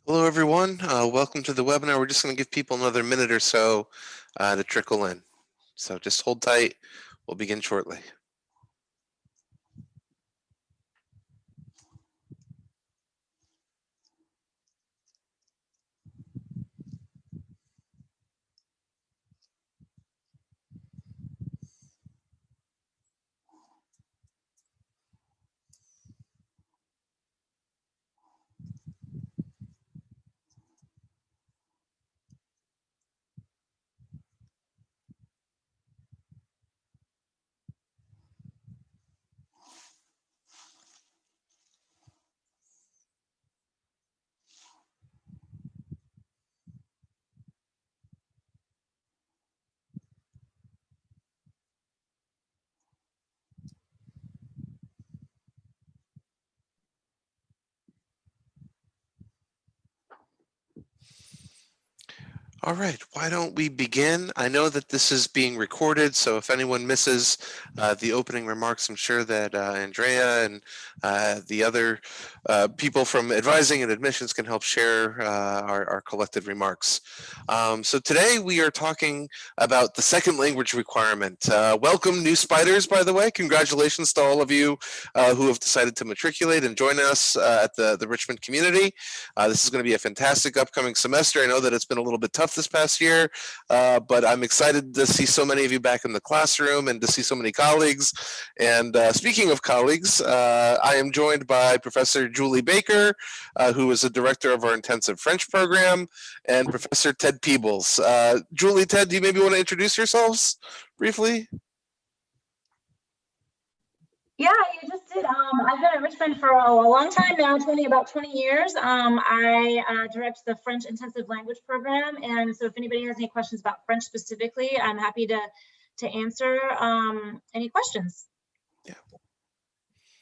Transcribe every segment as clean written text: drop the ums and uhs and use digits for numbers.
Hello, everyone. Welcome to the webinar. We're just going to give people another minute or so to trickle in. So just hold tight. We'll begin shortly. All right, why don't we begin? I know that this is being recorded, so if anyone misses the opening remarks, I'm sure that Andrea and the other people from advising and admissions can help share our collected remarks. So today we are talking about the second language requirement. Welcome, new spiders, by the way. Congratulations to all of you who have decided to matriculate and join us at the Richmond community. This is going to be a fantastic upcoming semester. I know that it's been a little bit tough this past year, but I'm excited to see so many of you back in the classroom and to see so many colleagues. And speaking of colleagues, I am joined by Professor Julie Baker, who is the director of our intensive French program, and Professor Ted Peebles. Julie, Ted, do you maybe want to introduce yourselves briefly? Yeah, you just did. I've been at Richmond for a long time now, about 20 years. I direct the French intensive language program. And so if anybody has any questions about French specifically, I'm happy to answer any questions. Yeah.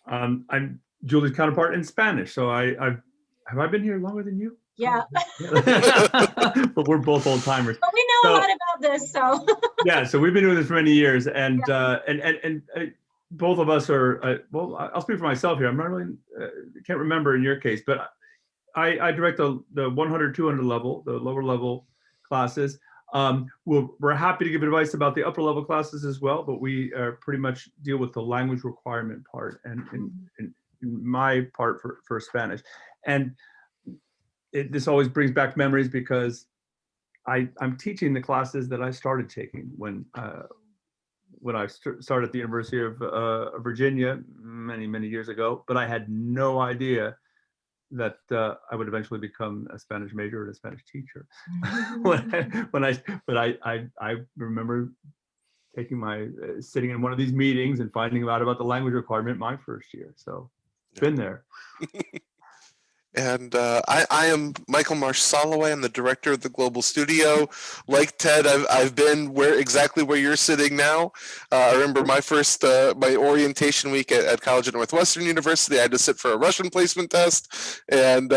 I'm Julie's counterpart in Spanish. So have I been here longer than you? Yeah. But we're both old timers. But we know a lot about this, so. Yeah, so we've been doing this for many years, and both of us are, well, I'll speak for myself here. I'm not really, can't remember in your case, but I direct the 100, 200 level, the lower level classes. We're happy to give advice about the upper level classes as well, but we pretty much deal with the language requirement part and in my part for Spanish. And this always brings back memories because I'm teaching the classes that I started taking when I started at the University of Virginia many years ago, but I had no idea that I would eventually become a Spanish major and a Spanish teacher. But I remember taking sitting in one of these meetings and finding out about the language requirement my first year. So been there. And I am Michael Marsh Soloway. I'm the director of the Global Studio. Like Ted, I've been exactly where you're sitting now. I remember my first my orientation week at college at Northwestern University. I had to sit for a Russian placement test, and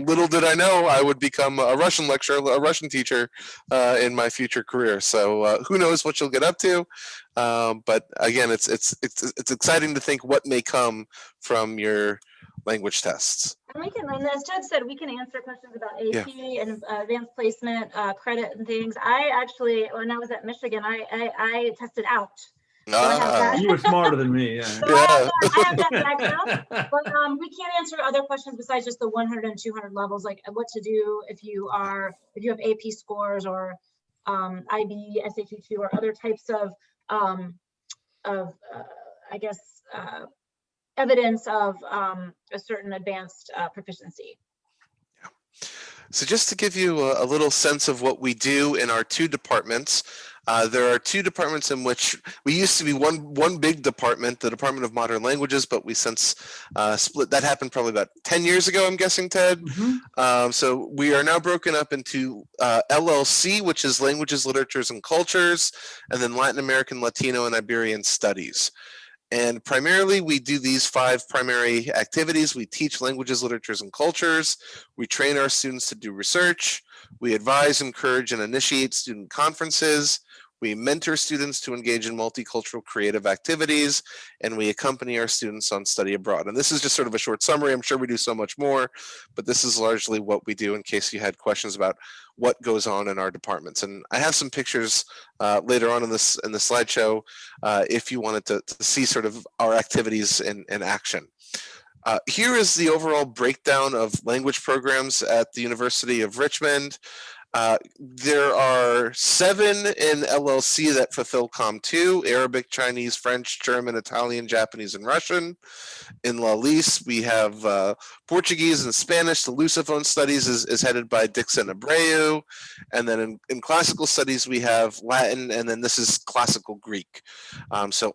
little did I know I would become a Russian lecturer, a Russian teacher in my future career. So who knows what you'll get up to? But again, it's exciting to think what may come from your language tests. And we can, and as Ted said, we can answer questions about AP and advanced placement, credit and things. I actually, when I was at Michigan, I tested out. So you were smarter than me. Yeah. So I have that background, but we can't answer other questions besides just the 100 and 200 levels, like what to do if you have AP scores or IB, SAT2, or other types of I guess, evidence of a certain advanced proficiency. Yeah. So just to give you a little sense of what we do in our two departments, there are two departments in which we used to be one big department, the Department of Modern Languages, but we since split. That happened probably about 10 years ago, I'm guessing, Ted. Mm-hmm. So we are now broken up into LLC, which is Languages, Literatures, and Cultures, and then Latin American, Latino, and Iberian Studies. And primarily, we do these 5 primary activities. We teach languages, literatures, and cultures. We train our students to do research. We advise, encourage, and initiate student conferences. We mentor students to engage in multicultural creative activities, and we accompany our students on study abroad. And this is just sort of a short summary. I'm sure we do so much more, but this is largely what we do in case you had questions about what goes on in our departments. And I have some pictures later on in the slideshow if you wanted to see sort of our activities in action. Here is the overall breakdown of language programs at the University of Richmond. There are 7 in LLC that fulfill Com2: Arabic, Chinese, French, German, Italian, Japanese, and Russian. In La Lise, we have Portuguese and Spanish. The Lusophone studies is headed by Dixon Abreu. And then in classical studies, we have Latin, and then this is classical Greek. So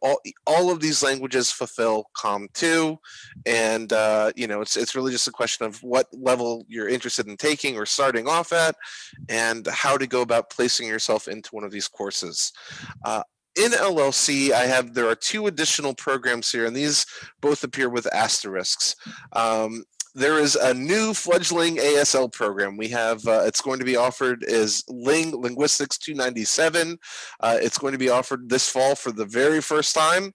all of these languages fulfill Com2. And, it's really just a question of what level you're interested in taking or starting off at, and how to go about placing yourself into one of these courses. In LLC, there are 2 additional programs here, and these both appear with asterisks. There is a new fledgling ASL program. We have, it's going to be offered as Linguistics 297. It's going to be offered this fall for the very first time.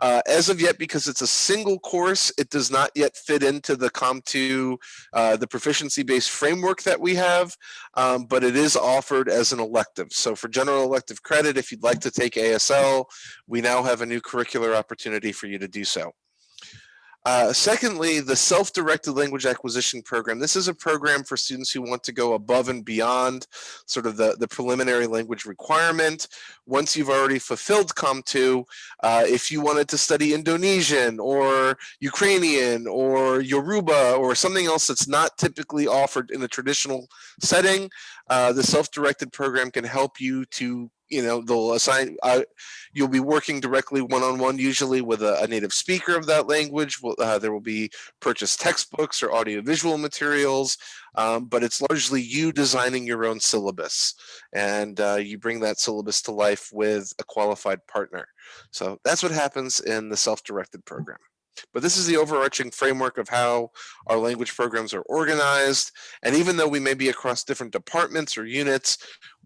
As of yet, because it's a single course, it does not yet fit into the Com2, the proficiency-based framework that we have, but it is offered as an elective. So for general elective credit, if you'd like to take ASL, we now have a new curricular opportunity for you to do so. Secondly, the self-directed language acquisition program. This is a program for students who want to go above and beyond sort of the preliminary language requirement. Once you've already fulfilled Com2, if you wanted to study Indonesian or Ukrainian or Yoruba or something else that's not typically offered in a traditional setting, the self-directed program can help you to, they'll assign, you'll be working directly one-on-one usually with a native speaker of that language. There will be purchased textbooks or audiovisual materials, but it's largely you designing your own syllabus, and you bring that syllabus to life with a qualified partner. So that's what happens in the self-directed program. But this is the overarching framework of how our language programs are organized. And even though we may be across different departments or units,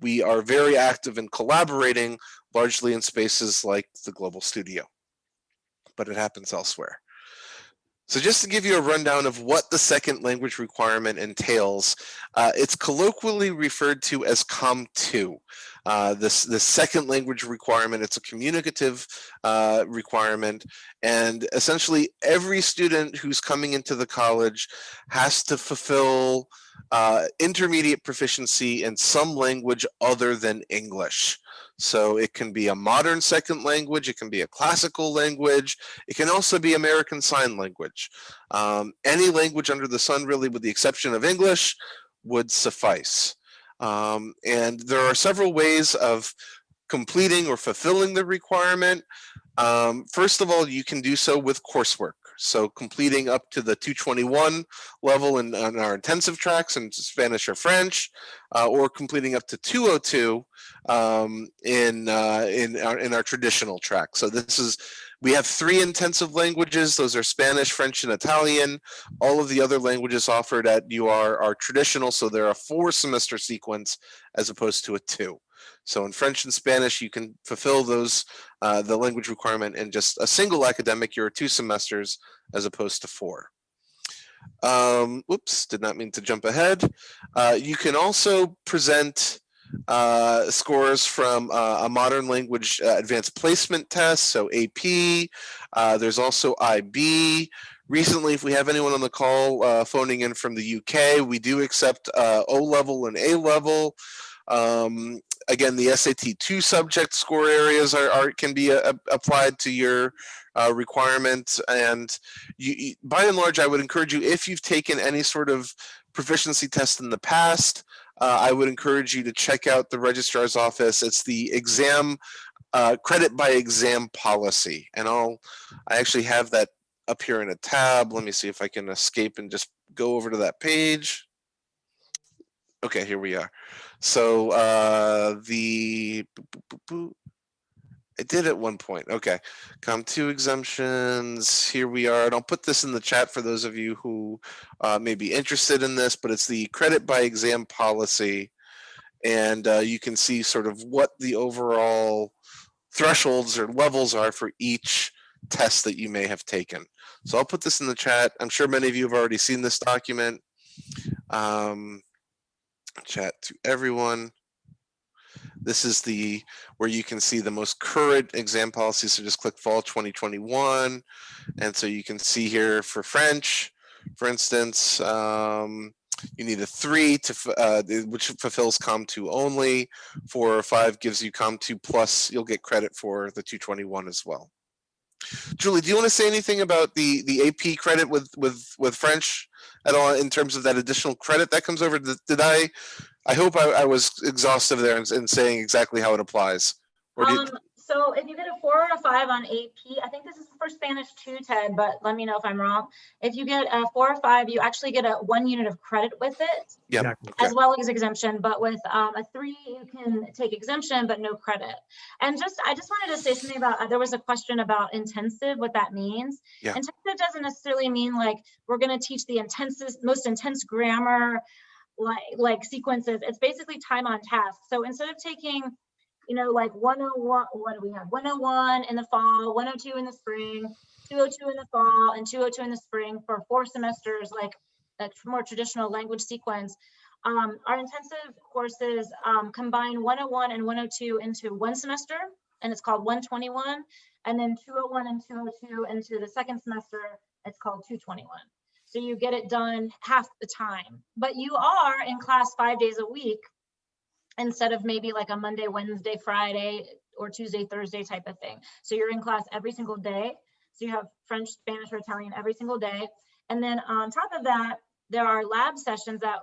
we are very active in collaborating, largely in spaces like the Global Studio. But it happens elsewhere. So just to give you a rundown of what the second language requirement entails, it's colloquially referred to as Com2. The second language requirement, it's a communicative requirement, and essentially every student who's coming into the college has to fulfill intermediate proficiency in some language other than English. So it can be a modern second language, it can be a classical language, it can also be American Sign Language. Any language under the sun, really, with the exception of English, would suffice. And there are several ways of completing or fulfilling the requirement. First of all, you can do so with coursework. So completing up to the 221 level in our intensive tracks in Spanish or French, or completing up to 202 in our traditional track. So we have 3 intensive languages. Those are Spanish, French, and Italian. All of the other languages offered at UR are traditional, so they're a 4-semester sequence as opposed to a 2. So in French and Spanish, you can fulfill those, the language requirement in just a single academic year, 2 semesters, as opposed to 4. Whoops, did not mean to jump ahead. You can also present scores from a modern language advanced placement test, so AP. There's also IB. Recently, if we have anyone on the call phoning in from the UK, we do accept O-level and A-level. Again, the SAT 2 subject score areas can be applied to your requirement. And by and large, I would encourage you, if you've taken any sort of proficiency test in the past, I would encourage you to check out the registrar's office. It's the exam credit by exam policy. And I actually have that up here in a tab. Let me see if I can escape and just go over to that page. Okay, here we are. So I did at one point. Okay, Com2 exemptions. Here we are, and I'll put this in the chat for those of you who may be interested in this. But it's the credit by exam policy, and you can see sort of what the overall thresholds or levels are for each test that you may have taken. So I'll put this in the chat. I'm sure many of you have already seen this document. Chat to everyone. This is where you can see the most current exam policy. So just click fall 2021. And so you can see here for French, for instance, you need a 3 which fulfills Com2 only. 4 or 5 gives you Com2 plus. You'll get credit for the 221 as well. Julie, do you want to say anything about the AP credit with French at all in terms of that additional credit that comes over? Did I hope I was exhaustive there in saying exactly how it applies. So if you get a 4 or a 5 on AP, I think this is for Spanish too, Ted, but let me know if I'm wrong. If you get a 4 or 5, you actually get a 1 unit of credit with it, yeah, as well as exemption. But with a 3, you can take exemption, but no credit. And I just wanted to say something about, there was a question about intensive, what that means. Yeah. Intensive doesn't necessarily mean like we're going to teach the most intense grammar, like sequences. It's basically time on task. So instead of taking, you know, like 101, what do we have? 101 in the fall, 102 in the spring, 202 in the fall, and 202 in the spring for 4 semesters, like a more traditional language sequence. Our intensive courses combine 101 and 102 into 1 semester, and it's called 121, and then 201 and 202 into the 2nd semester, it's called 221. So you get it done half the time, but you are in class 5 days a week instead of maybe like a Monday, Wednesday, Friday, or Tuesday, Thursday type of thing. So you're in class every single day. So you have French, Spanish, or Italian every single day. And then on top of that, there are lab sessions that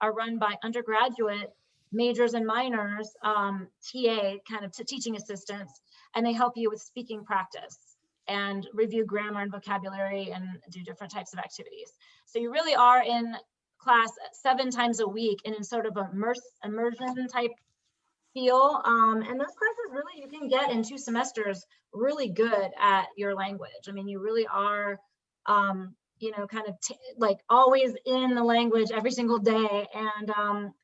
are run by undergraduate majors and minors, TA, kind of teaching assistants, and they help you with speaking practice and review grammar and vocabulary and do different types of activities. So you really are in class 7 times a week and in sort of immersion type feel. And those classes really you can get in 2 semesters really good at your language. I mean, you really are, you know, kind of like always in the language every single day. And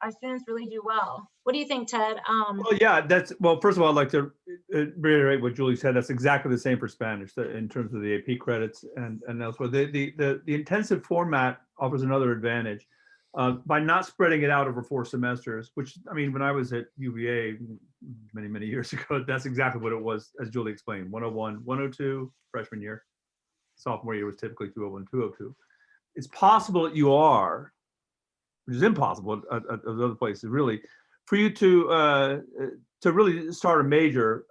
our students really do well. What do you think, Ted? Well, yeah, well, first of all, I'd like to reiterate what Julie said. That's exactly the same for Spanish in terms of the AP credits and elsewhere. The intensive format offers another advantage by not spreading it out over 4 semesters, which, I mean, when I was at UVA many, many years ago, that's exactly what it was, as Julie explained. 101, 102, freshman year. Sophomore year was typically 201, 202. It's possible that you are, which is impossible at other places, really, for you to really start a major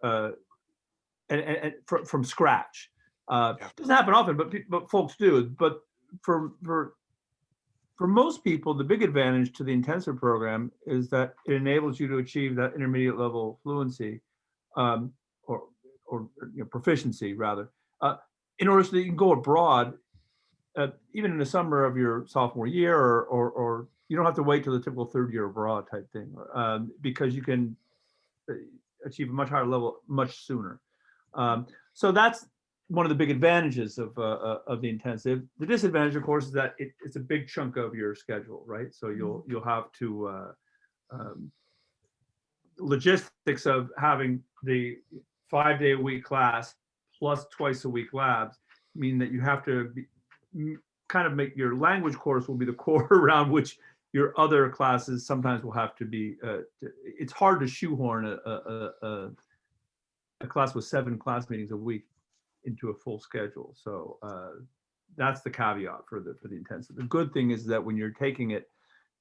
and from scratch. It doesn't happen often, but folks do. But for most people, the big advantage to the intensive program is that it enables you to achieve that intermediate level fluency, or you know, proficiency rather, in order so that you can go abroad, even in the summer of your sophomore year, or you don't have to wait till the typical 3rd year abroad type thing, because you can achieve a much higher level much sooner. So that's one of the big advantages of the intensive. The disadvantage, of course, is that it's a big chunk of your schedule, right? So you'll have to logistics of having the 5-day-a-week class plus twice-a-week labs mean that you have to kind of make your language course will be the core around which your other classes sometimes will have to be. It's hard to shoehorn a class with 7 class meetings a week into a full schedule. So that's the caveat for the intensive. The good thing is that when you're taking it,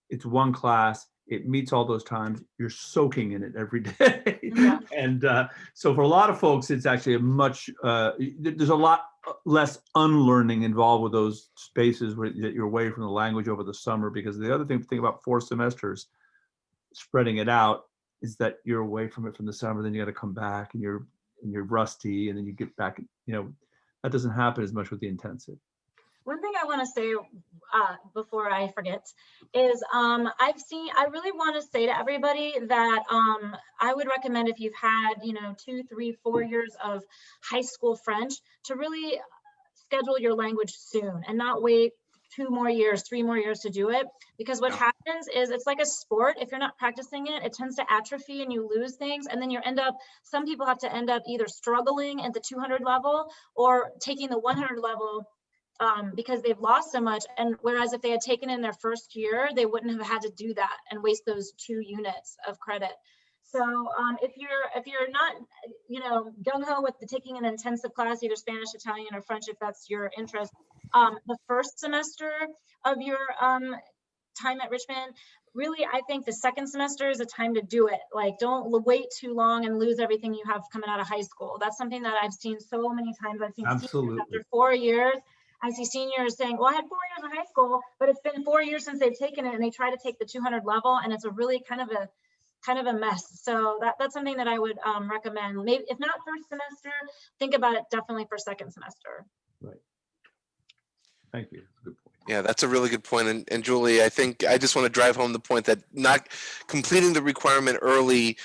it's 1 class. It meets all those times. You're soaking in it every day. Yeah. And so for a lot of folks, it's actually a much, there's a lot less unlearning involved with those spaces where you're away from the language over the summer. Because the other thing to think about 4 semesters, spreading it out, is that you're away from it from the summer, then you got to come back and you're rusty, and then you get back, you know, that doesn't happen as much with the intensive. One thing I want to say before I forget is I really want to say to everybody that I would recommend, if you've had, you know, 2, 3, 4 years of high school French, to really schedule your language soon and not wait 2 more years, 3 more years to do it. Because what happens is it's like a sport. If you're not practicing it, it tends to atrophy and you lose things. And then you end up, some people have to end up either struggling at the 200 level or taking the 100 level because they've lost so much. And whereas if they had taken in their first year, they wouldn't have had to do that and waste those 2 units of credit. So if you're not, gung ho with taking an intensive class, either Spanish, Italian, or French, if that's your interest, the first semester of your time at Richmond, really, I think the second semester is a time to do it. Like, don't wait too long and lose everything you have coming out of high school. That's something that I've seen so many times. I've seen seniors after 4 years. I see seniors saying, well, I had 4 years of high school, but it's been 4 years since they've taken it, and they try to take the 200 level, and it's a really kind of a mess. So that's something that I would recommend. Maybe if not first semester, think about it definitely for second semester. Right. Thank you. That's a good point. Yeah, that's a really good point. And Julie, I think I just want to drive home the point that not completing the requirement early,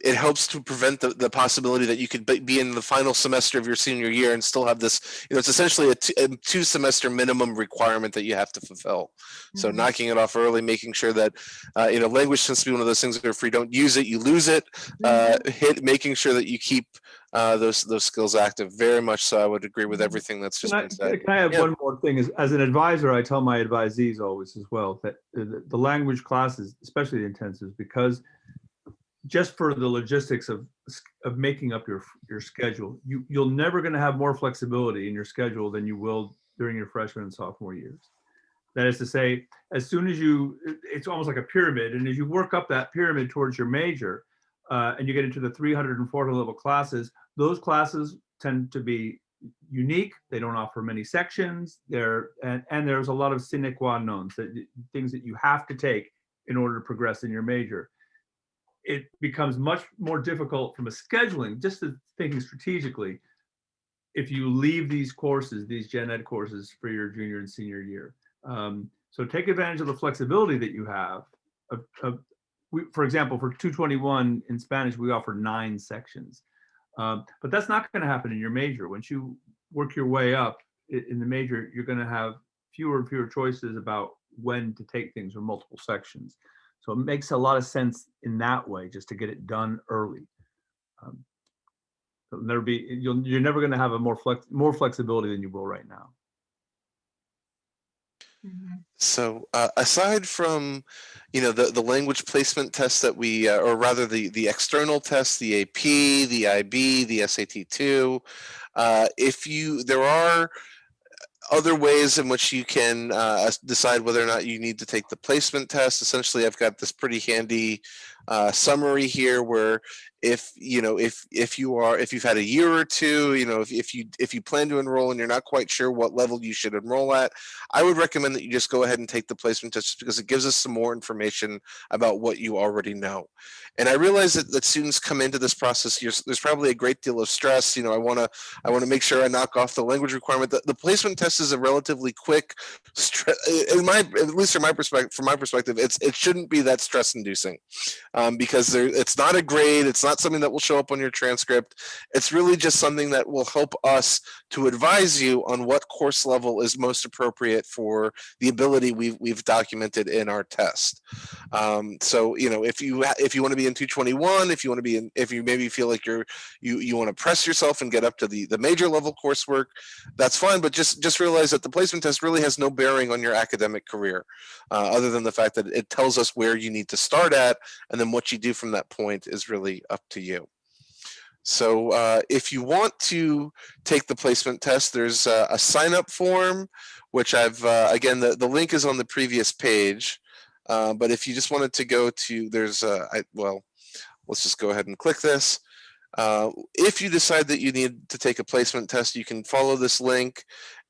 it helps to prevent the possibility that you could be in the final semester of your senior year and still have this, it's essentially a 2-semester minimum requirement that you have to fulfill. So knocking it off early, making sure that, language tends to be one of those things that if you don't use it, you lose it, making sure that you keep those skills active. Very much so. I would agree with everything that's just been said. Can I have one more thing? As an advisor, I tell my advisees always as well that the language classes, especially the intensives, because just for the logistics of making up your schedule, you'll never going to have more flexibility in your schedule than you will during your freshman and sophomore years. That is to say, as soon as it's almost like a pyramid, and as you work up that pyramid towards your major, and you get into the 300 and 400 level classes, those classes tend to be unique. They don't offer many sections. And there's a lot of sine qua non, things that you have to take in order to progress in your major. It becomes much more difficult from a scheduling, just thinking strategically, if you leave these courses, these gen ed courses for your junior and senior year. So take advantage of the flexibility that you have. For example, for 221 in Spanish, we offer 9 sections. But that's not going to happen in your major. Once you work your way up in the major, you're going to have fewer and fewer choices about when to take things or multiple sections. So it makes a lot of sense in that way, just to get it done early. You're never going to have a more flexibility than you will right now. So aside from, the language placement tests that we, or rather the external tests, the AP, the IB, the SAT2, there are other ways in which you can decide whether or not you need to take the placement test. Essentially, I've got this pretty handy summary here where if you've had a year or two, if you plan to enroll and you're not quite sure what level you should enroll at, I would recommend that you just go ahead and take the placement test, because it gives us some more information about what you already know. And I realize that students come into this process, there's probably a great deal of stress. I want to make sure I knock off the language requirement. The placement test is a relatively quick, at least from my perspective, it shouldn't be that stress inducing. Because it's not a grade, it's not something that will show up on your transcript. It's really just something that will help us to advise you on what course level is most appropriate for the ability we've documented in our test. So if you want to be in 221, if you maybe feel like you want to press yourself and get up to the major level coursework, that's fine. But just realize that the placement test really has no bearing on your academic career, other than the fact that it tells us where you need to start at, and then what you do from that point is really up to you. So if you want to take the placement test, there's a sign-up form, which I've, again, the link is on the previous page. But if you just wanted to go to, let's just go ahead and click this. If you decide that you need to take a placement test, you can follow this link,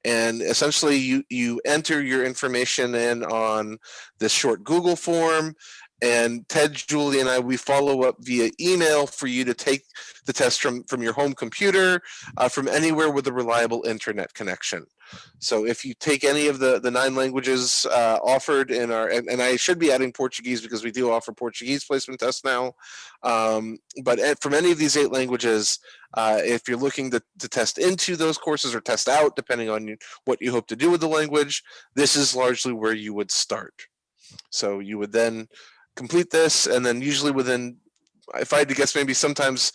and essentially you enter your information in on this short Google form. And Ted, Julie, and I, we follow up via email for you to take the test from your home computer, from anywhere with a reliable internet connection. So if you take any of the 9 languages offered in our, and I should be adding Portuguese because we do offer Portuguese placement tests now, but from any of these 8 languages, if you're looking to test into those courses or test out, depending on what you hope to do with the language, this is largely where you would start. So you would then complete this, and then usually within, if I had to guess, maybe sometimes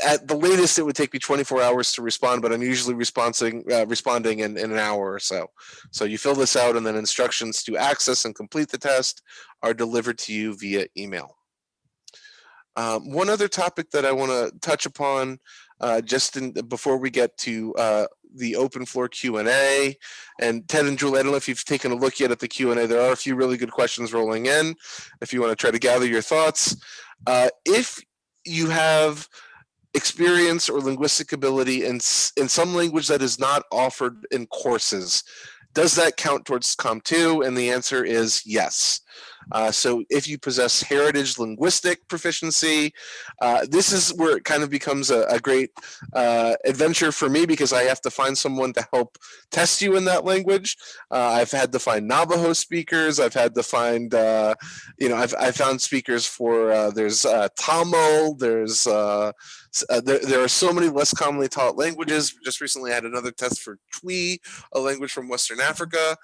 at the latest it would take me 24 hours to respond, but I'm usually responding in an hour or so. So you fill this out, and then instructions to access and complete the test are delivered to you via email. One other topic that I want to touch upon before we get to the open floor Q&A, and Ted and Julie, I don't know if you've taken a look yet at the Q&A. There are a few really good questions rolling in if you want to try to gather your thoughts. If you have experience or linguistic ability in some language that is not offered in courses, does that count towards Com2? And the answer is yes. So if you possess heritage linguistic proficiency, this is where it kind of becomes a great adventure for me, because I have to find someone to help test you in that language. I've had to find Navajo speakers. I've had to find, I've found speakers for, there's Tamil, there's, there are so many less commonly taught languages. Just recently I had another test for Twi, a language from Western Africa.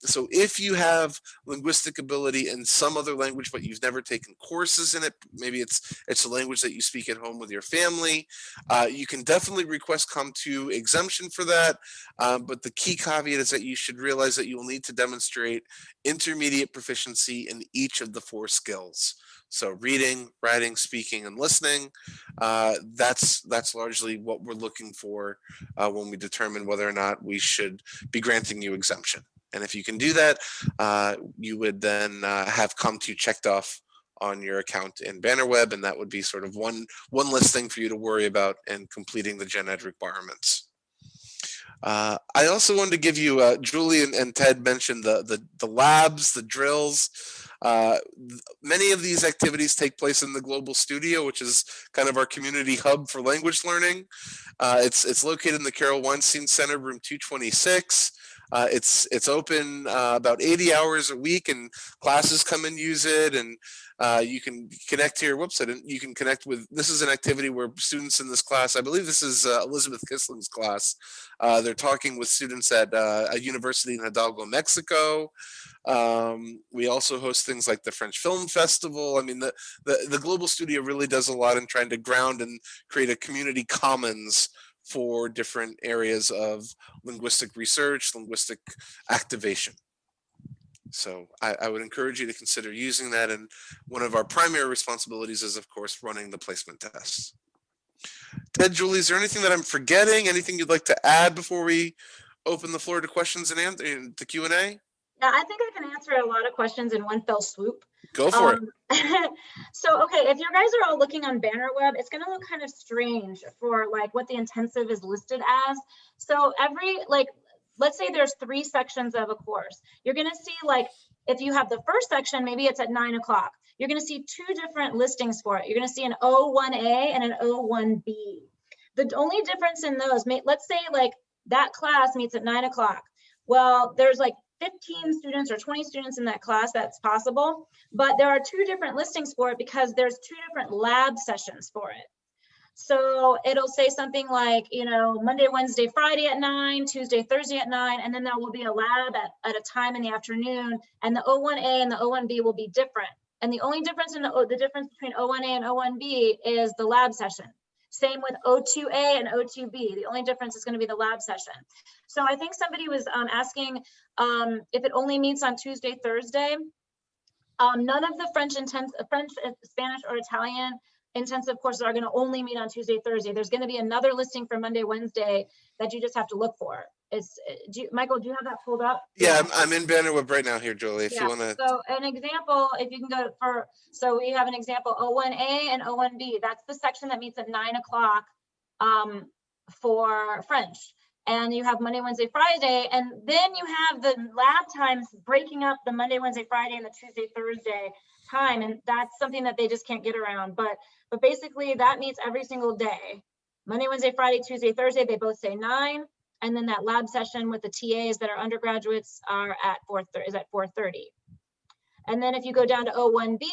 So if you have linguistic ability in some other language, but you've never taken courses in it, maybe it's a language that you speak at home with your family, you can definitely request Com2 exemption for that. But the key caveat is that you should realize that you will need to demonstrate intermediate proficiency in each of the 4 skills. So reading, writing, speaking, and listening, that's largely what we're looking for when we determine whether or not we should be granting you exemption. And if you can do that, you would then have Com2 checked off on your account in Bannerweb, and that would be sort of one less thing for you to worry about in completing the gen ed requirements. I also wanted to give you, Julie and Ted mentioned the labs, the drills. Many of these activities take place in the Global Studio, which is kind of our community hub for language learning. It's located in the Carol Weinstein Center, room 226. It's open about 80 hours a week, and classes come and use it, and you can connect to your website, and you can connect with, this is an activity where students in this class, I believe this is Elizabeth Kisling's class, they're talking with students at a university in Hidalgo, Mexico. We also host things like the French Film Festival. I mean, the Global Studio really does a lot in trying to ground and create a community commons for different areas of linguistic research, linguistic activation. So I would encourage you to consider using that. And one of our primary responsibilities is, of course, running the placement tests. Ted, Julie, is there anything that I'm forgetting? Anything you'd like to add before we open the floor to questions and the Q&A? Yeah, I think I can answer a lot of questions in one fell swoop. Go for it. So, okay, if you guys are all looking on Bannerweb, it's going to look kind of strange for like what the intensive is listed as. So let's say there's 3 sections of a course. You're going to see, like, if you have the first section, maybe it's at 9 o'clock. You're going to see 2 different listings for it. You're going to see an O1A and an O1B. The only difference in those, let's say like that class meets at 9 o'clock. Well, there's like 15 students or 20 students in that class, that's possible. But there are 2 different listings for it because there's 2 different lab sessions for it. So it'll say something like, Monday, Wednesday, Friday at 9, Tuesday, Thursday at 9, and then there will be a lab at a time in the afternoon, and the O1A and the O1B will be different. And the only difference in the difference between O1A and O1B is the lab session. Same with O2A and O2B. The only difference is going to be the lab session. So I think somebody was asking if it only meets on Tuesday, Thursday. None of the French, Spanish, or Italian intensive courses are going to only meet on Tuesday, Thursday. There's going to be another listing for Monday, Wednesday that you just have to look for. Michael, do you have that pulled up? Yeah, I'm in Bannerweb right now here, Julie, if you want to. So an example, if you can go so we have an example, O1A and O1B. That's the section that meets at 9 o'clock for French. And you have Monday, Wednesday, Friday, and then you have the lab times breaking up the Monday, Wednesday, Friday, and the Tuesday, Thursday time, and that's something that they just can't get around. But basically that meets every single day. Monday, Wednesday, Friday, Tuesday, Thursday, they both say 9. And then that lab session with the TAs that are undergraduates are at 4:30. And then if you go down to O1B,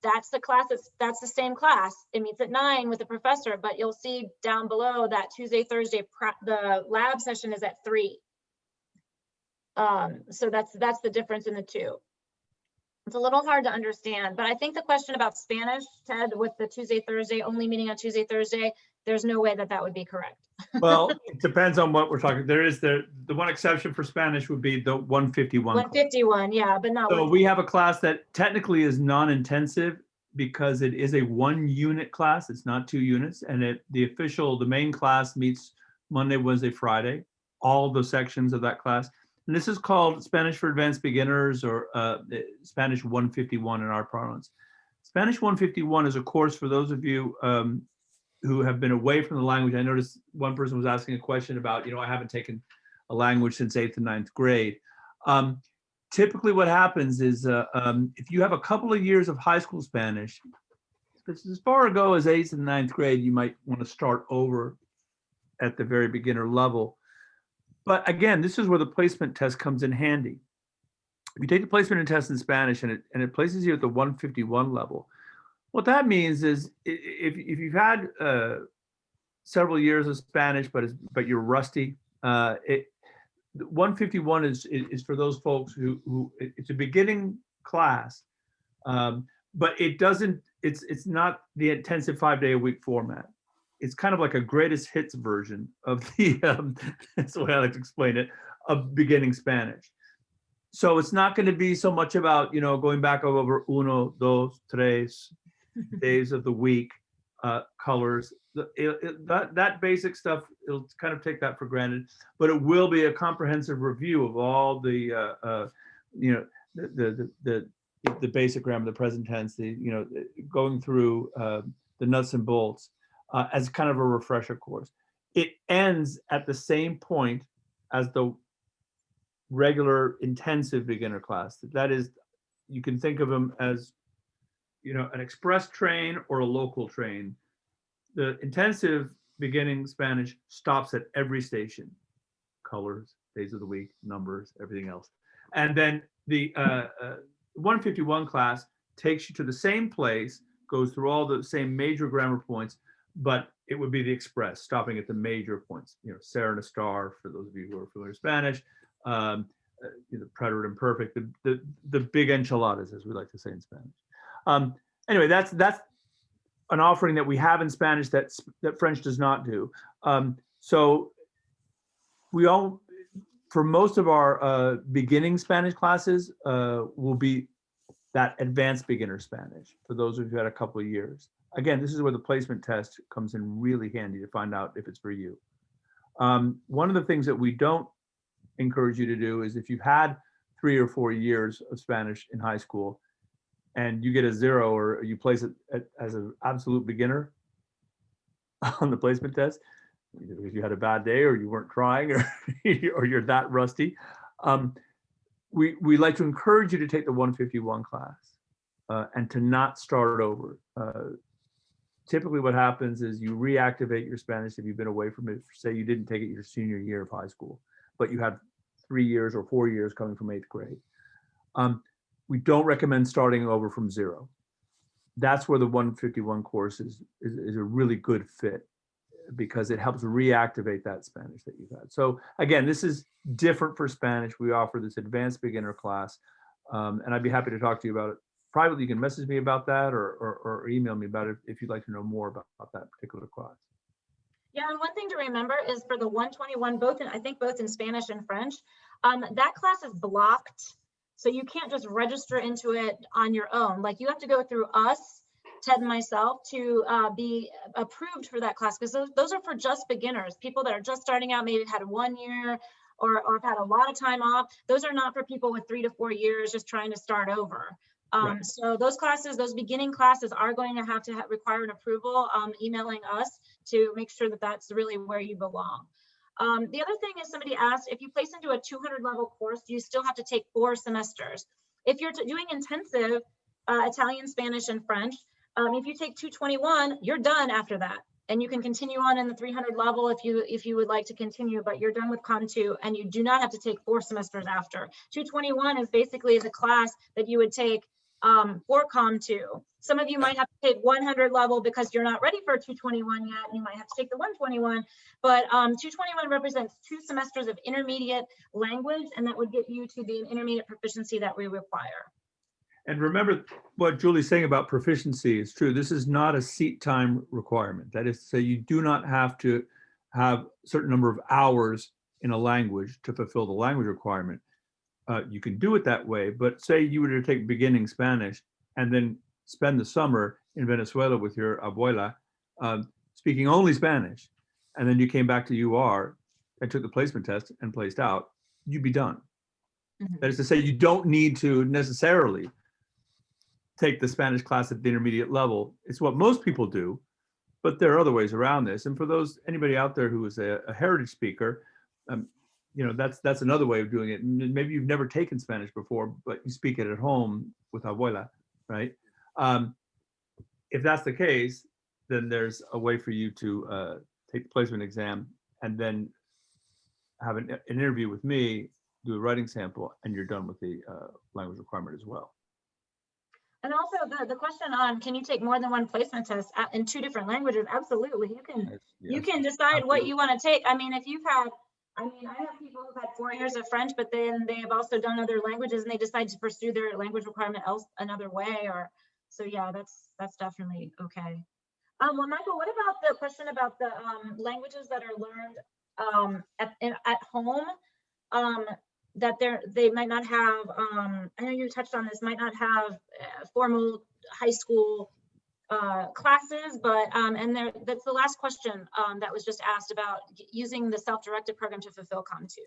that's the class, that's the same class. It meets at 9 with the professor, but you'll see down below that Tuesday, Thursday, the lab session is at 3. So that's the difference in the two. It's a little hard to understand, but I think the question about Spanish, Ted, with the Tuesday, Thursday, only meeting on Tuesday, Thursday, there's no way that would be correct. Well, it depends on what we're talking. There is the one exception for Spanish would be the 151. 151, yeah, but not. So we have a class that technically is non-intensive because it is a 1-unit class. It's not 2 units, and the main class meets Monday, Wednesday, Friday, all the sections of that class. And this is called Spanish for Advanced Beginners, or Spanish 151 in our parlance. Spanish 151 is a course for those of you who have been away from the language. I noticed one person was asking a question about, I haven't taken a language since 8th and 9th grade. Typically what happens is if you have a couple of years of high school Spanish, as far ago as 8th and 9th grade, you might want to start over at the very beginner level. But again, this is where the placement test comes in handy. If you take the placement test in Spanish and it places you at the 151 level, what that means is if you've had several years of Spanish, but you're rusty, 151 is for those folks who it's a beginning class, but it's not the intensive 5-day-a-week format. It's kind of like a greatest hits version of the, that's the way I like to explain it, of beginning Spanish. So it's not going to be so much about, going back over uno, dos, tres, days of the week, colors. That basic stuff, it'll kind of take that for granted, but it will be a comprehensive review of all the, the basic grammar, the present tense, going through the nuts and bolts. As kind of a refresher course. It ends at the same point as the regular intensive beginner class. That is, you can think of them as, an express train or a local train. The intensive beginning Spanish stops at every station. Colors, days of the week, numbers, everything else. And then the 151 class takes you to the same place, goes through all the same major grammar points, but it would be the express, stopping at the major points. Ser and a star, for those of you who are familiar with Spanish, the preterite imperfect, the big enchiladas, as we like to say in Spanish. Anyway, that's an offering that we have in Spanish that French does not do. So for most of our beginning Spanish classes will be that advanced beginner Spanish for those of you who had a couple of years. Again, this is where the placement test comes in really handy to find out if it's for you. One of the things that we don't encourage you to do is if you've had 3 or 4 years of Spanish in high school and you get a 0 or you place it as an absolute beginner on the placement test, either because you had a bad day or you weren't trying or you're that rusty, we like to encourage you to take the 151 class and to not start over. Typically what happens is you reactivate your Spanish if you've been away from it. Say you didn't take it your senior year of high school, but you have 3 years or 4 years coming from 8th grade. We don't recommend starting over from 0. That's where the 151 course is a really good fit because it helps reactivate that Spanish that you've had. So again, this is different for Spanish. We offer this advanced beginner class, and I'd be happy to talk to you about it privately. You can message me about that or email me about it if you'd like to know more about that particular class. Yeah, and one thing to remember is for the 121, I think both in Spanish and French, that class is blocked. So you can't just register into it on your own. Like you have to go through us, Ted and myself, to be approved for that class, because those are for just beginners, people that are just starting out, maybe had 1 year or have had a lot of time off. Those are not for people with 3 to 4 years just trying to start over. Right. So those classes, those beginning classes are going to have to require an approval, emailing us to make sure that that's really where you belong. The other thing is somebody asked, if you place into a 200 level course, do you still have to take 4 semesters? If you're doing intensive, Italian, Spanish, and French. If you take 221, you're done after that. And you can continue on in the 300 level if you would like to continue, but you're done with Com2 and you do not have to take 4 semesters after. 221 is basically the class that you would take for Com2. Some of you might have to take 100 level because you're not ready for 221 yet. You might have to take the 121, but 221 represents 2 semesters of intermediate language, and that would get you to the intermediate proficiency that we require. And remember what Julie's saying about proficiency is true. This is not a seat time requirement. That is to say, you do not have to have a certain number of hours in a language to fulfill the language requirement. You can do it that way, but say you were to take beginning Spanish and then spend the summer in Venezuela with your abuela, speaking only Spanish, and then you came back to UR and took the placement test and placed out, you'd be done. Mhm. That is to say, you don't need to necessarily take the Spanish class at the intermediate level. It's what most people do, but there are other ways around this. And for anybody out there who is a heritage speaker, that's another way of doing it. Maybe you've never taken Spanish before, but you speak it at home with abuela, right? If that's the case, then there's a way for you to take the placement exam and then have an interview with me, do a writing sample, and you're done with the language requirement as well. And also the question on, can you take more than 1 placement test in 2 different languages? Absolutely, you can decide what you want to take. I mean, if you've had, I have people who've had 4 years of French, but then they have also done other languages and they decide to pursue their language requirement another way, or so yeah, that's definitely okay. Well, Michael, what about the question about the languages that are learned at home? That they might not have, I know you touched on this, might not have formal high school classes, but that's the last question that was just asked about using the self-directed program to fulfill Com2.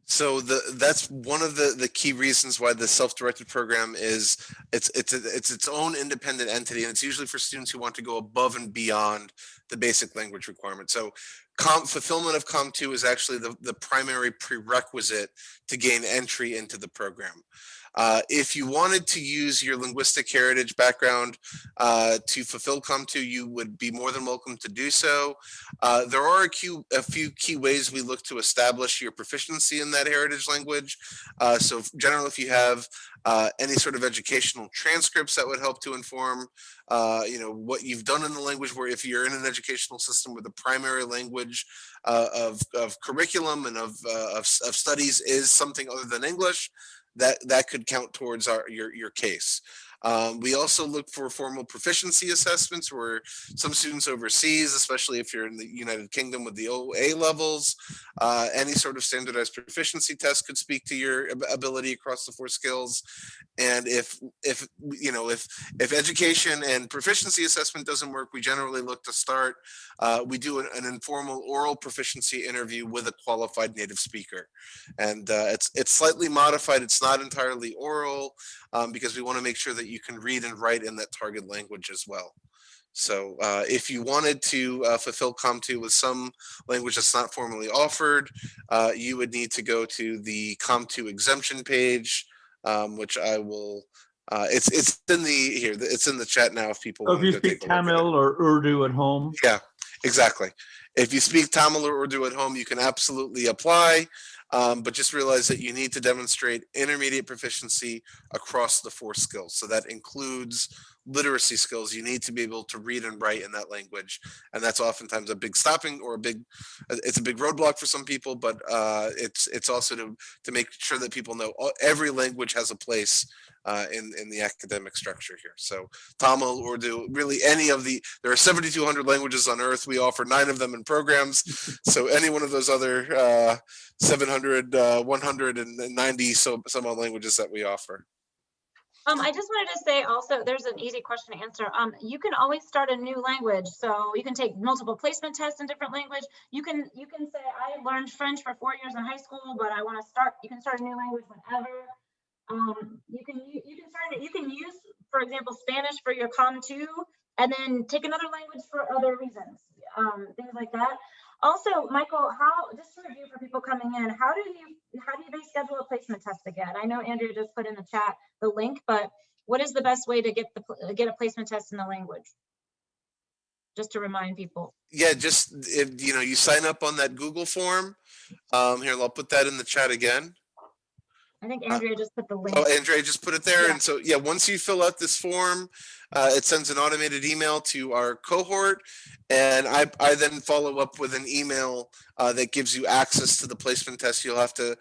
So that's one of the key reasons why the self-directed program is it's its own independent entity, and it's usually for students who want to go above and beyond the basic language requirement. So fulfillment of Com2 is actually the primary prerequisite to gain entry into the program. If you wanted to use your linguistic heritage background to fulfill Com2, you would be more than welcome to do so. There are a few key ways we look to establish your proficiency in that heritage language. So generally, if you have any sort of educational transcripts that would help to inform what you've done in the language, where if you're in an educational system where the primary language of curriculum and of studies is something other than English, that could count towards your case. We also look for formal proficiency assessments where some students overseas, especially if you're in the United Kingdom with the OA levels, any sort of standardized proficiency test could speak to your ability across the 4 skills. And if education and proficiency assessment doesn't work, we generally look to start. We do an informal oral proficiency interview with a qualified native speaker, and it's slightly modified. It's not entirely oral because we want to make sure that you can read and write in that target language as well. So if you wanted to fulfill Com2 with some language that's not formally offered, you would need to go to the Com2 exemption page, which I will. It's in it's in the chat now if people. So if you speak Tamil or Urdu at home. Yeah, exactly. If you speak Tamil or Urdu at home, you can absolutely apply. But just realize that you need to demonstrate intermediate proficiency across the 4 skills. So that includes literacy skills. You need to be able to read and write in that language. And that's oftentimes a big stopping or it's a big roadblock for some people, but it's also to make sure that people know every language has a place in the academic structure here. So Tamil, Urdu, really there are 7,200 languages on earth. We offer 9 of them in programs. So any one of those other 700, 190 some odd languages that we offer. I just wanted to say also, there's an easy question to answer. You can always start a new language. So you can take multiple placement tests in different language. You can say, I learned French for 4 years in high school, but I want to start, you can start a new language whenever. You can use, for example, Spanish for your Com2, and then take another language for other reasons, things like that. Also, Michael, just to review for people coming in, how do they schedule a placement test again? I know Andrea just put in the chat the link, but what is the best way to get a placement test in the language? Just to remind people. Yeah, just if, you sign up on that Google form. Here, I'll put that in the chat again. I think Andrea just put the link. Oh, Andrea just put it there. Yeah. And so, yeah, once you fill out this form, it sends an automated email to our cohort. And I then follow up with an email that gives you access to the placement test. You'll have to,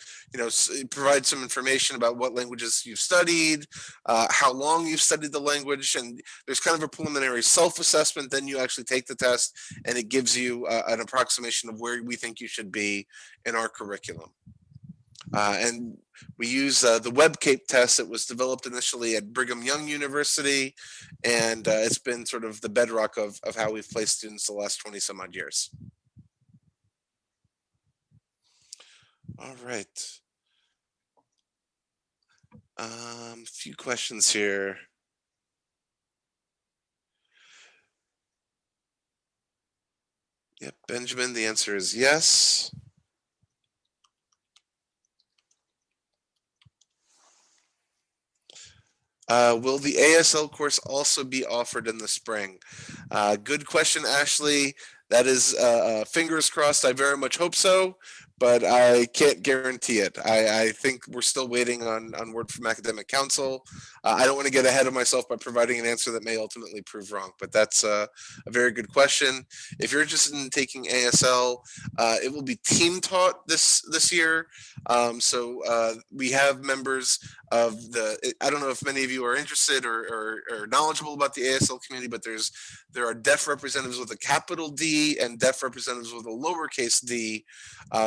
provide some information about what languages you've studied, how long you've studied the language. And there's kind of a preliminary self-assessment. Then you actually take the test and it gives you an approximation of where we think you should be in our curriculum. And we use the WebCape test that was developed initially at Brigham Young University, and it's been sort of the bedrock of how we've placed students the last 20 some odd years. All right. A few questions here. Yep, Benjamin, the answer is yes. Will the ASL course also be offered in the spring? Good question, Ashley. That is fingers crossed. I very much hope so, but I can't guarantee it. I think we're still waiting on word from Academic Council. I don't want to get ahead of myself by providing an answer that may ultimately prove wrong, but that's a very good question. If you're interested in taking ASL, it will be team taught this year. So we have members of I don't know if many of you are interested or knowledgeable about the ASL community, but there are deaf representatives with a capital D and deaf representatives with a lowercase d.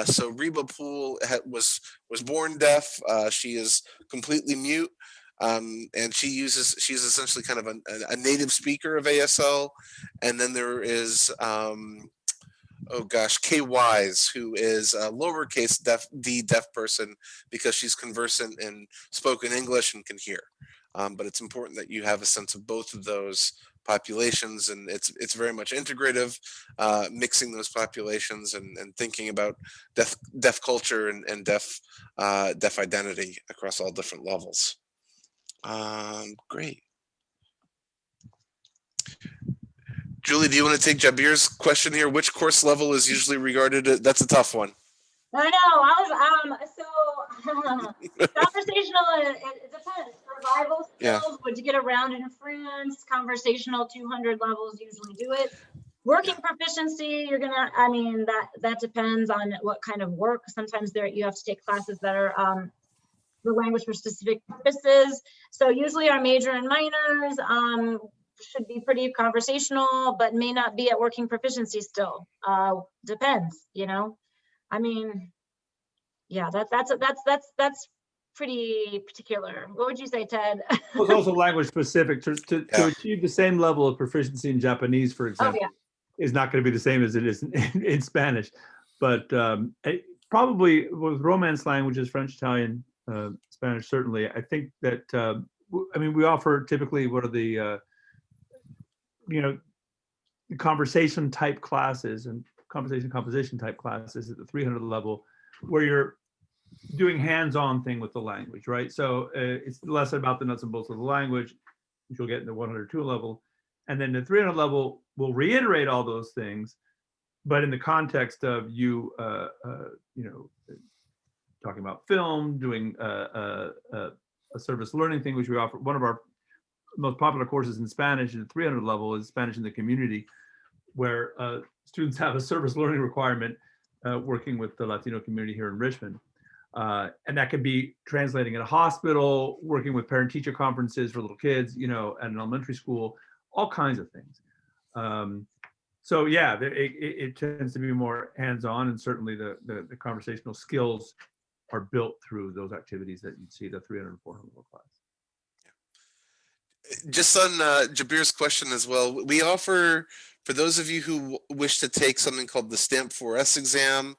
So Reba Poole was born deaf. She is completely mute. And she's essentially kind of a native speaker of ASL. And then there is Kay Wise, who is a lowercase d deaf person because she's conversant in spoken English and can hear. But it's important that you have a sense of both of those populations, and it's very much integrative, mixing those populations and thinking about deaf culture and deaf identity across all different levels. Great. Julie, do you want to take Jabir's question here? Which course level is usually regarded? That's a tough one. I know. Conversational. It depends. Survival skills. Yeah. Would you get around in France? Conversational 200 levels usually do it. Working proficiency. You're gonna. I mean that depends on what kind of work. Sometimes you have to take classes that are the language for specific purposes. So usually our major and minors should be pretty conversational, but may not be at working proficiency still. Depends, I mean, yeah, that's pretty particular. What would you say, Ted? Well, it's also language specific. To achieve the same level of proficiency in Japanese, for example, is not going to be the same as it is in Spanish. But probably with Romance languages, French, Italian, Spanish, certainly, I think that, we offer typically what are the conversation type classes and conversation composition type classes at the 300 level, where you're doing hands-on thing with the language, right? So it's less about the nuts and bolts of the language, which you'll get in the 102 level. And then the 300 level will reiterate all those things, but in the context of you, talking about film, doing a service learning thing, which we offer. One of our most popular courses in Spanish at the 300 level is Spanish in the Community, where students have a service learning requirement working with the Latino community here in Richmond. And that could be translating in a hospital, working with parent-teacher conferences for little kids, at an elementary school, all kinds of things. So yeah, it tends to be more hands-on, and certainly the conversational skills are built through those activities that you'd see the 300 and 400 level class. Just on Jabir's question as well, we offer, for those of you who wish to take something called the Stamp 4S exam,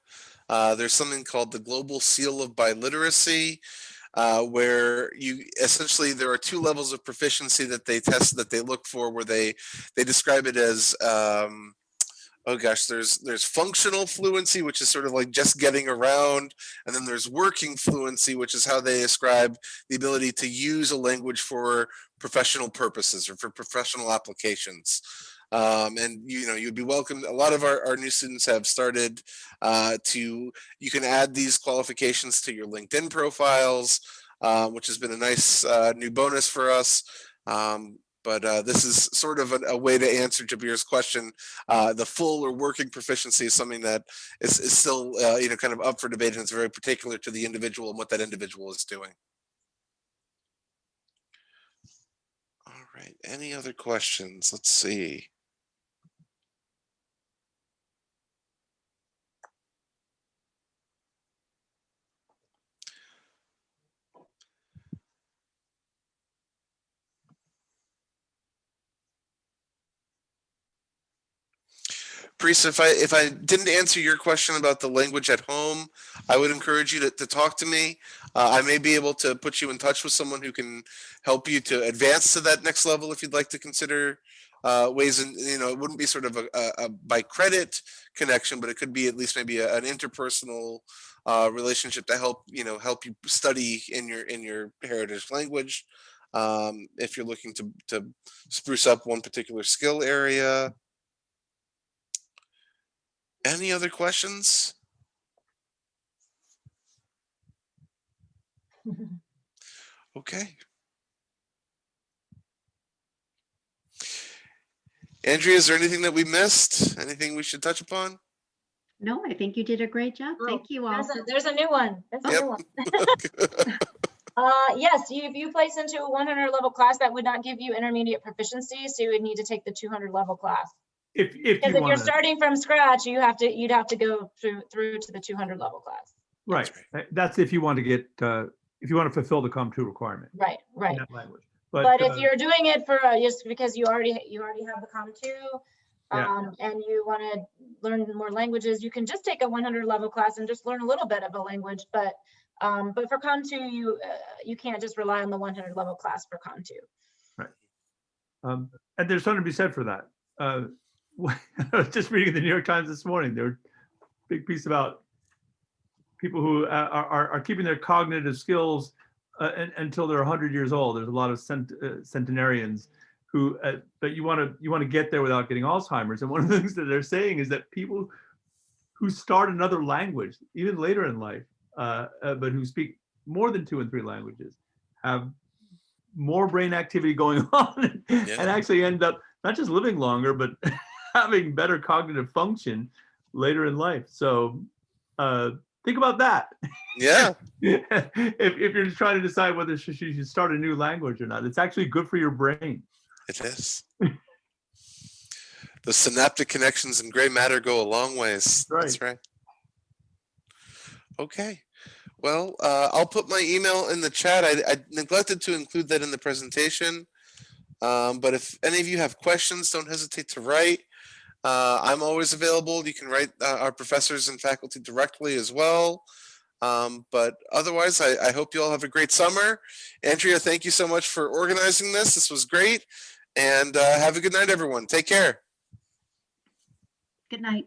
there's something called the Global Seal of Biliteracy, where there are two levels of proficiency that they test, that they look for, where they describe it as there's functional fluency, which is sort of like just getting around, and then there's working fluency, which is how they describe the ability to use a language for professional purposes or for professional applications. And you'd be welcome. A lot of our new students have started you can add these qualifications to your LinkedIn profiles, which has been a nice new bonus for us. But this is sort of a way to answer Jabir's question. The full or working proficiency is something that is still kind of up for debate, and it's very particular to the individual and what that individual is doing. All right, any other questions? Let's see. Priest, if I didn't answer your question about the language at home, I would encourage you to talk to me. I may be able to put you in touch with someone who can help you to advance to that next level if you'd like to consider ways. And it wouldn't be sort of a by credit connection, but it could be at least maybe an interpersonal relationship to help you study in your heritage language. If you're looking to spruce up one particular skill area. Any other questions? Okay. Andrea, is there anything that we missed? Anything we should touch upon? No, I think you did a great job. Thank you all. There's a new one. There's a new one. Yes, if you place into a 100 level class, that would not give you intermediate proficiency, so you would need to take the 200 level class. Because if you're starting from scratch, you'd have to go through to the 200 level class. Right. That's if you want to get if you want to fulfill the Com2 requirement. Right. In that language. But if you're doing it for just because you already have the Com2 and you want to learn more languages, you can just take a 100 level class and just learn a little bit of a language. But for Com2, you can't just rely on the 100 level class for Com2. Right. And there's something to be said for that. I was just reading the New York Times this morning. There was a big piece about people who are keeping their cognitive skills until they're 100 years old. There's a lot of centenarians who, but you want to get there without getting Alzheimer's. And one of the things that they're saying is that people who start another language, even later in life, but who speak more than 2 and 3 languages, have more brain activity going on and actually end up not just living longer, but having better cognitive function later in life. So think about that. Yeah. if you're trying to decide whether you should start a new language or not, it's actually good for your brain. It is. The synaptic connections in gray matter go a long ways. That's right. Okay. Well, I'll put my email in the chat. I neglected to include that in the presentation. But if any of you have questions, don't hesitate to write. I'm always available. You can write our professors and faculty directly as well. But otherwise, I hope you all have a great summer. Andrea, thank you so much for organizing this. This was great. And have a good night, everyone. Take care. Good night.